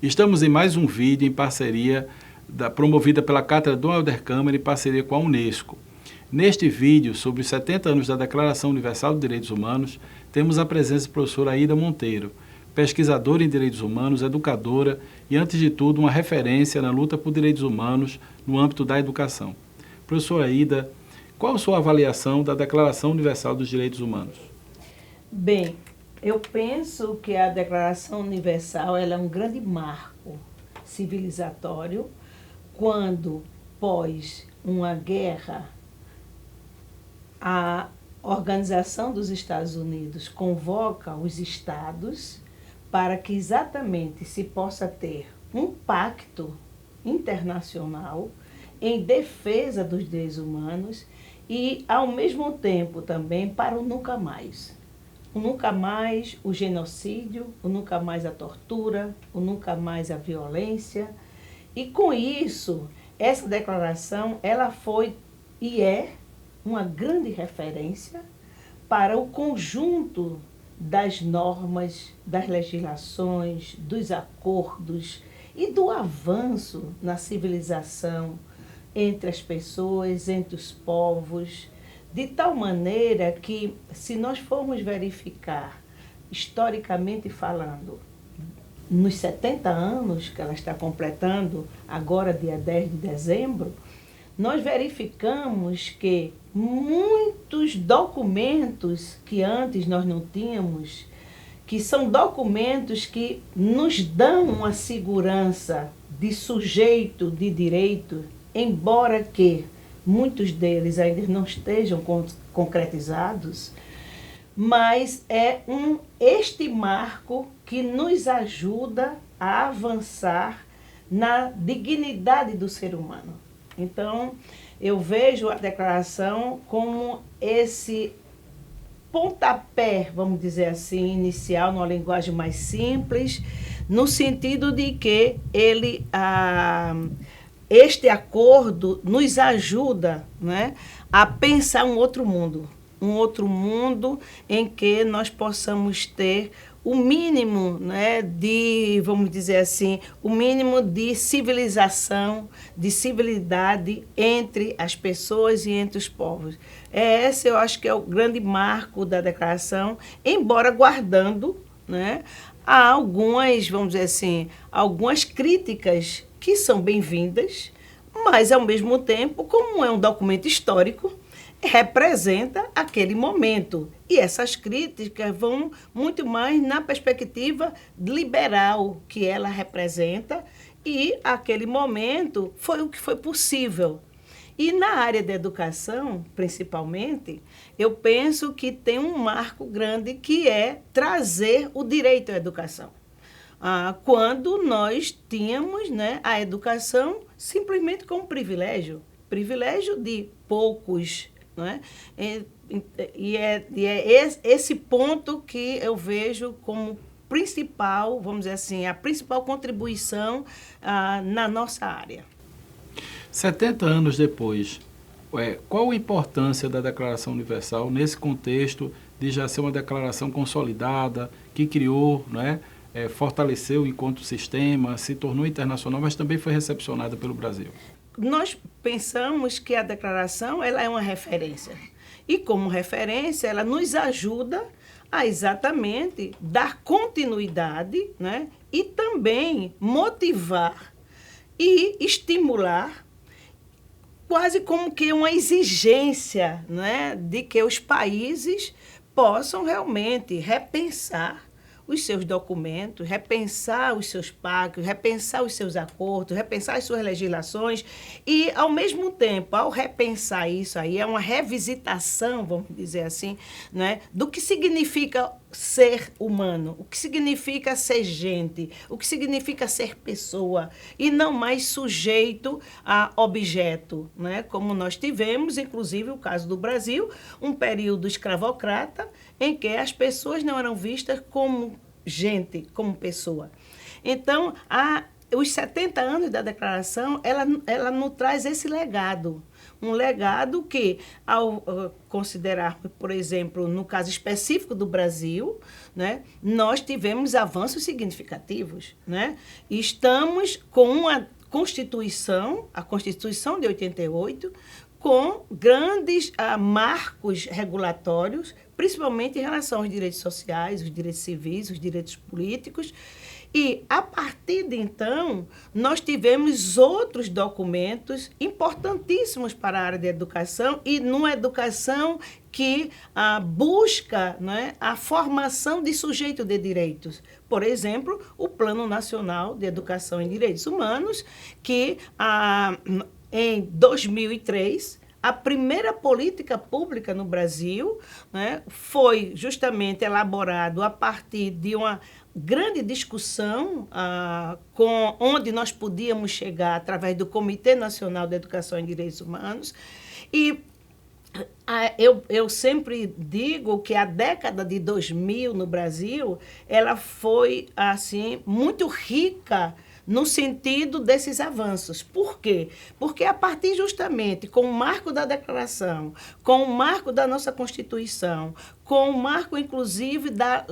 Estamos em mais um vídeo em parceria, promovida pela Cátedra Dom Helder Câmara em parceria com a Unesco. Neste vídeo, sobre os 70 anos da Declaração Universal dos Direitos Humanos, temos a presença da professora Aida Monteiro, pesquisadora em direitos humanos, educadora e, antes de tudo, uma referência na luta por direitos humanos no âmbito da educação. Professora Aida, qual a sua avaliação da Declaração Universal dos Direitos Humanos? Bem, eu penso que a Declaração Universal ela é um grande marco civilizatório quando, pós uma guerra, a Organização dos Estados Unidos convoca os estados para que exatamente se possa ter um pacto internacional em defesa dos direitos humanos e, ao mesmo tempo, também para o nunca mais. O nunca mais o genocídio, o nunca mais a tortura, o nunca mais a violência. E, com isso, essa declaração ela foi e é uma grande referência para o conjunto das normas, das legislações, dos acordos e do avanço na civilização entre as pessoas, entre os povos, de tal maneira que, se nós formos verificar, historicamente falando, nos 70 anos que ela está completando, agora dia 10 de dezembro, nós verificamos que muitos documentos que antes nós não tínhamos, que são documentos que nos dão uma segurança de sujeito de direito, embora que muitos deles ainda não estejam concretizados, mas é este marco que nos ajuda a avançar na dignidade do ser humano. Então, eu vejo a declaração como esse pontapé, vamos dizer assim, inicial, numa linguagem mais simples, no sentido de que este acordo nos ajuda, né, a pensar um outro mundo em que nós possamos ter o mínimo, né, de, vamos dizer assim, o mínimo de civilização, de civilidade entre as pessoas e entre os povos. Esse eu acho que é o grande marco da declaração, embora guardando, né, algumas, vamos dizer assim, algumas críticas que são bem-vindas, mas, ao mesmo tempo, como é um documento histórico, representa aquele momento. E essas críticas vão muito mais na perspectiva liberal que ela representa, e aquele momento foi o que foi possível. E na área da educação, principalmente, eu penso que tem um marco grande que é trazer o direito à educação. Quando nós tínhamos, né, a educação simplesmente como privilégio de poucos, né? E é esse ponto que eu vejo como principal, vamos dizer assim, a principal contribuição na nossa área. 70 anos depois, qual a importância da Declaração Universal nesse contexto de já ser uma declaração consolidada, que criou, né, fortaleceu enquanto sistema, se tornou internacional, mas também foi recepcionada pelo Brasil? Nós pensamos que a declaração ela é uma referência. E, como referência, ela nos ajuda a exatamente dar continuidade, né, e também motivar e estimular, quase como que uma exigência, né, de que os países possam realmente repensar os seus documentos, repensar os seus pactos, repensar os seus acordos, repensar as suas legislações e, ao mesmo tempo, ao repensar isso aí, é uma revisitação, vamos dizer assim, né, do que significa ser humano, o que significa ser gente, o que significa ser pessoa e não mais sujeito a objeto, né? Como nós tivemos, inclusive, o caso do Brasil, um período escravocrata em que as pessoas não eram vistas como gente, como pessoa. Então, os 70 anos da declaração, ela nos traz esse legado. Um legado que, ao considerar, por exemplo, no caso específico do Brasil, né, nós tivemos avanços significativos. Né? Estamos com uma Constituição, a Constituição de 88, com grandes marcos regulatórios, principalmente em relação aos direitos sociais, os direitos civis, os direitos políticos. E, a partir de então, nós tivemos outros documentos importantíssimos para a área de educação e numa educação que busca, né, a formação de sujeito de direitos. Por exemplo, o Plano Nacional de Educação em Direitos Humanos, que em 2003, a primeira política pública no Brasil, né, foi justamente elaborado a partir de uma grande discussão onde nós podíamos chegar através do Comitê Nacional de Educação em Direitos Humanos. E eu sempre digo que a década de 2000 no Brasil, ela foi assim muito rica no sentido desses avanços. Por quê? Porque a partir justamente com o marco da declaração, com o marco da nossa Constituição, com o marco, inclusive, da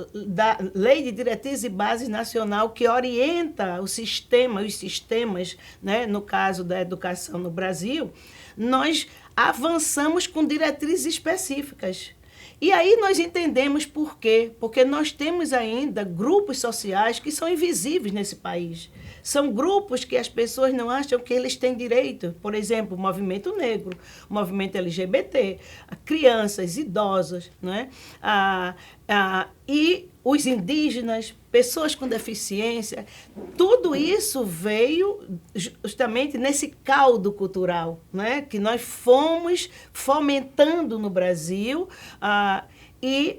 Lei de Diretrizes e Bases Nacional, que orienta os sistemas, né, no caso da educação no Brasil, nós avançamos com diretrizes específicas. E aí nós entendemos por quê. Porque nós temos ainda grupos sociais que são invisíveis nesse país. São grupos que as pessoas não acham que eles têm direito. Por exemplo, o movimento negro, o movimento LGBT, crianças, idosos, né? E os indígenas, pessoas com deficiência. Tudo isso veio justamente nesse caldo cultural, né, que nós fomos fomentando no Brasil e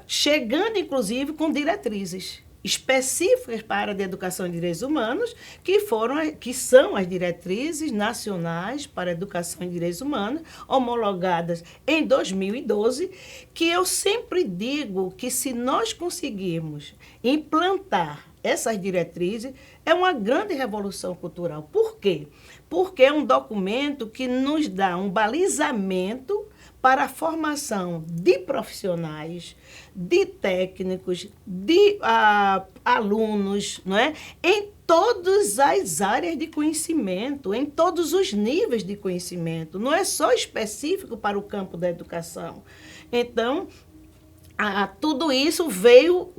chegando, inclusive, com diretrizes específicas para a área de educação e direitos humanos, que são as diretrizes nacionais para a educação e direitos humanos, homologadas em 2012, que eu sempre digo que se nós conseguirmos implantar essas diretrizes, é uma grande revolução cultural. Por quê? Porque é um documento que nos dá um balizamento para a formação de profissionais, de técnicos, de alunos, não é? Em todas as áreas de conhecimento, em todos os níveis de conhecimento. Não é só específico para o campo da educação. Então, tudo isso veio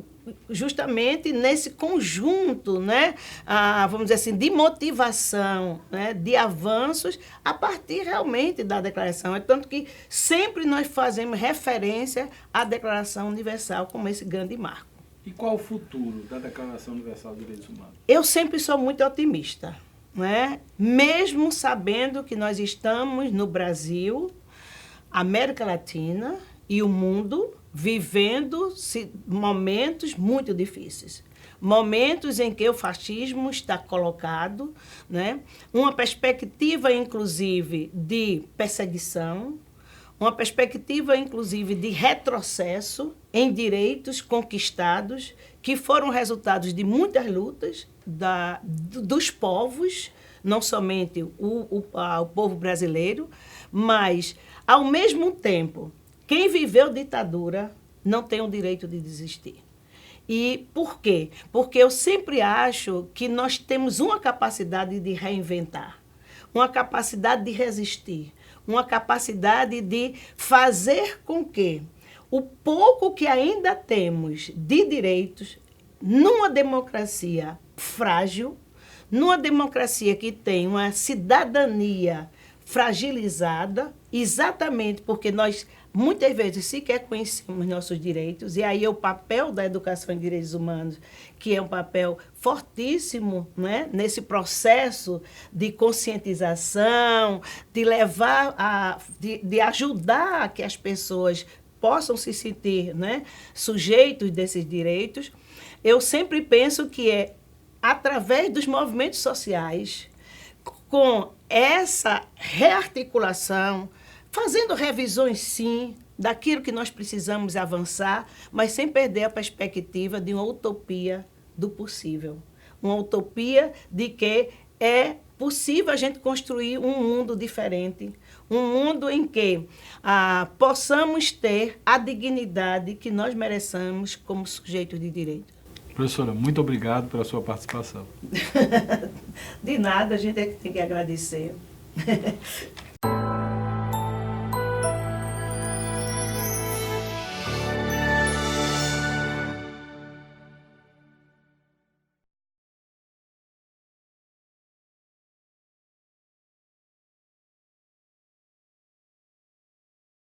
justamente nesse conjunto, né, vamos dizer assim, de motivação, né, de avanços a partir realmente da declaração. É tanto que sempre nós fazemos referência à Declaração Universal como esse grande marco. E qual o futuro da Declaração Universal de Direitos Humanos? Eu sempre sou muito otimista, né? Mesmo sabendo que nós estamos no Brasil, América Latina e o mundo vivendo momentos muito difíceis. Momentos em que o fascismo está colocado, né? Uma perspectiva, inclusive, de perseguição, uma perspectiva, inclusive, de retrocesso em direitos conquistados, que foram resultados de muitas lutas dos povos, não somente o povo brasileiro, mas, ao mesmo tempo, quem viveu ditadura não tem o direito de desistir. E por quê? Porque eu sempre acho que nós temos uma capacidade de reinventar, uma capacidade de resistir, uma capacidade de fazer com que o pouco que ainda temos de direitos, numa democracia frágil, numa democracia que tem uma cidadania fragilizada, exatamente porque nós muitas vezes sequer conhecemos nossos direitos, e aí é o papel da educação em direitos humanos, que é um papel fortíssimo, né, nesse processo de conscientização, de levar de ajudar a que as pessoas possam se sentir, né, sujeitos desses direitos. Eu sempre penso que é através dos movimentos sociais, com essa rearticulação, fazendo revisões, sim, daquilo que nós precisamos avançar, mas sem perder a perspectiva de uma utopia do possível. uma utopia de que é possível a gente construir um mundo diferente, um mundo em que possamos ter a dignidade que nós merecemos como sujeitos de direito. Professora, muito obrigado pela sua participação. De nada, a gente é que tem que agradecer.